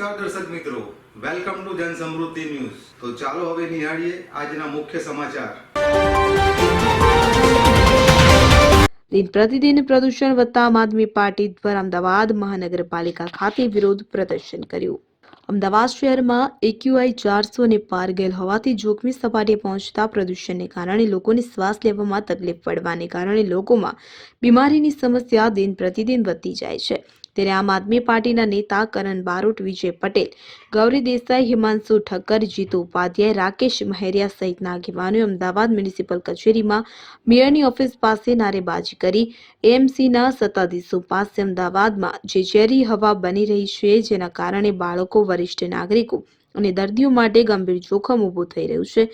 નમસ્કાર દર્શક મિત્રો, વેલકમ ટુ જન સમૃદ્ધિ ન્યૂઝ। તો ચાલો હવે નિહાળીએ આજના મુખ્ય સમાચાર। दिन प्रतिदिन प्रदूषण વધતા આમ આદમી પાર્ટી દ્વારા અમદાવાદ મહાનગરપાલિકા ખાતે વિરોધ પ્રદર્શન કર્યું। અમદાવાદ શહેરમાં એક્યુઆઈ 400 ને પાર ગયેલ હોવાથી જોખમી સપાટીએ પહોંચતા પ્રદૂષણને કારણે લોકોને શ્વાસ લેવામાં તકલીફ પડવાને કારણે લોકોમાં બીમારીની સમસ્યા દિન પ્રતિદિન વધતી જાય છે। ત્યારે આમ આદમી પાર્ટીના નેતા કરણ બારોટ, વિજય પટેલ, ગૌરી દેસાઈ, હિમાંશુ ઠક્કર, જીતુ ઉપાધ્યાય, રાકેશ મહેરિયા સહિતના આગેવાનોએ અમદાવાદ મ્યુનિસિપલ કચેરીમાં મેયરની ઓફિસ પાસે નારેબાજી કરી એએમસીના સત્તાધીશો પાસે અમદાવાદમાં જે ઝેરી હવા બની રહી છે, જેના કારણે બાળકો, વરિષ્ઠ નાગરિકો અને દર્દીઓ માટે ગંભીર જોખમ ઊભું થઈ રહ્યું છે,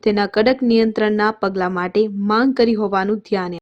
તેના કડક નિયંત્રણના પગલા માટે માંગ કરી હોવાનું ધ્યાને